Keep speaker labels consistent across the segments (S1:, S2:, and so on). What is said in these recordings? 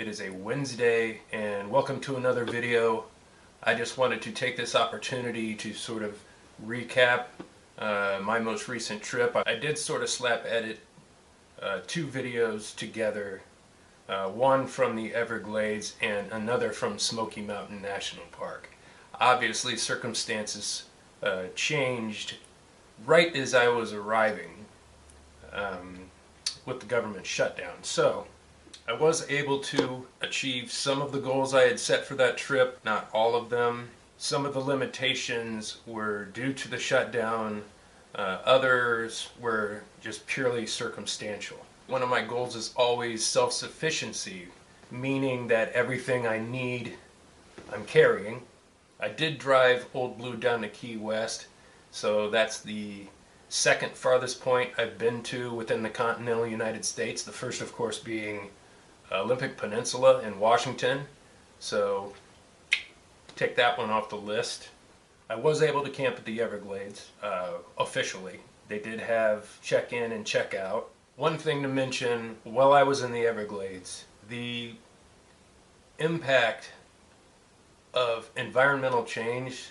S1: It is a Wednesday, and welcome to another video. I just wanted to take this opportunity to sort of recap my most recent trip. I did sort of slap edit two videos together, one from the Everglades and another from Smoky Mountain National Park. Obviously, circumstances changed right as I was arriving with the government shutdown. So I was able to achieve some of the goals I had set for that trip, not all of them. Some of the limitations were due to the shutdown, others were just purely circumstantial. One of my goals is always self-sufficiency, meaning that everything I need, I'm carrying. I did drive Old Blue down to Key West, so that's the second farthest point I've been to within the continental United States. The first, of course, being Olympic Peninsula in Washington, so take that one off the list. I was able to camp at the Everglades officially. They did have check-in and check-out. One thing to mention, while I was in the Everglades, the impact of environmental change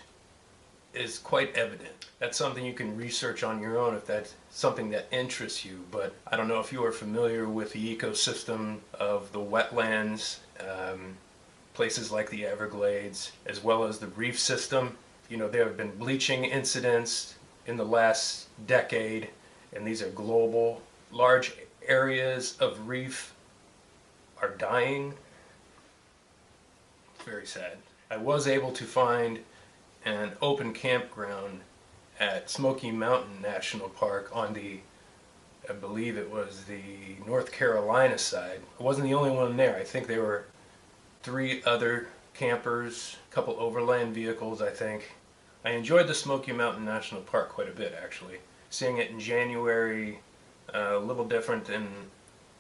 S1: is quite evident. That's something you can research on your own if that's something that interests you, but I don't know if you are familiar with the ecosystem of the wetlands, places like the Everglades, as well as the reef system. You know, there have been bleaching incidents in the last decade, and these are global. Large areas of reef are dying. It's very sad. I was able to find an open campground at Smoky Mountain National Park on the, I believe it was the North Carolina side. I wasn't the only one there. I think there were 3 other campers, a couple overland vehicles, I think. I enjoyed the Smoky Mountain National Park quite a bit, actually. Seeing it in January, a little different than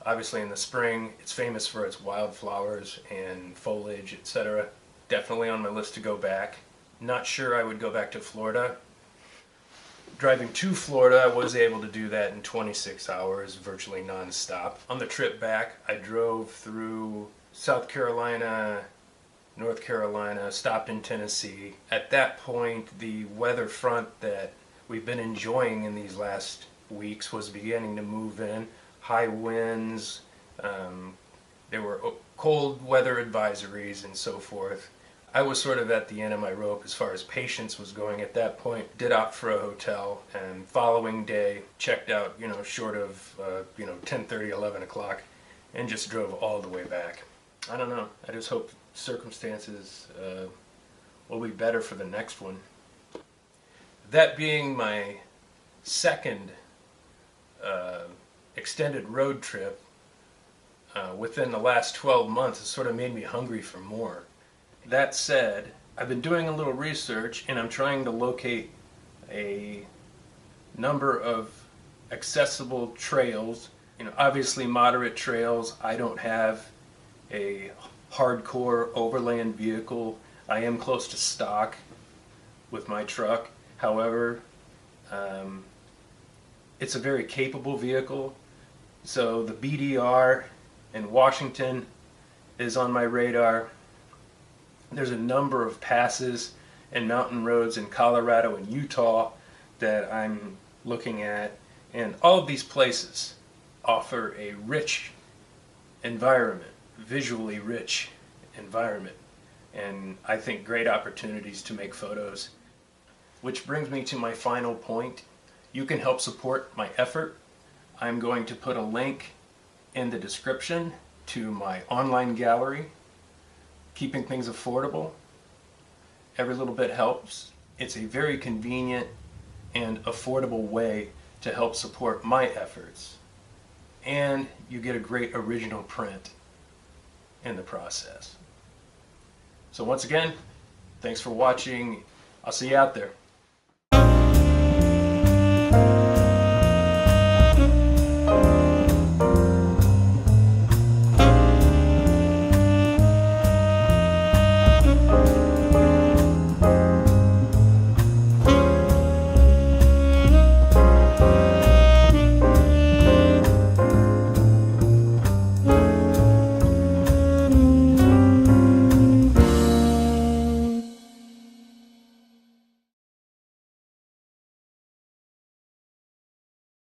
S1: obviously in the spring. It's famous for its wildflowers and foliage, etc. Definitely on my list to go back. Not sure I would go back to Florida. Driving to Florida, I was able to do that in 26 hours, virtually non-stop. On the trip back, I drove through South Carolina, North Carolina, stopped in Tennessee. At that point, the weather front that we've been enjoying in these last weeks was beginning to move in. High winds, there were cold weather advisories and so forth. I was sort of at the end of my rope as far as patience was going at that point. Did opt for a hotel, and following day checked out, short of 10:30, 11 o'clock, and just drove all the way back. I don't know. I just hope circumstances will be better for the next one. That being my second extended road trip within the last 12 months, it sort of made me hungry for more. That said, I've been doing a little research and I'm trying to locate a number of accessible trails. Obviously moderate trails. I don't have a hardcore overland vehicle. I am close to stock with my truck. However, it's a very capable vehicle. So the BDR in Washington is on my radar. There's a number of passes and mountain roads in Colorado and Utah that I'm looking at, and all of these places offer a rich environment, visually rich environment, and I think great opportunities to make photos. Which brings me to my final point. You can help support my effort. I'm going to put a link in the description to my online gallery. Keeping things affordable. Every little bit helps. It's a very convenient and affordable way to help support my efforts. And you get a great original print in the process. So once again, thanks for watching. I'll see you out there.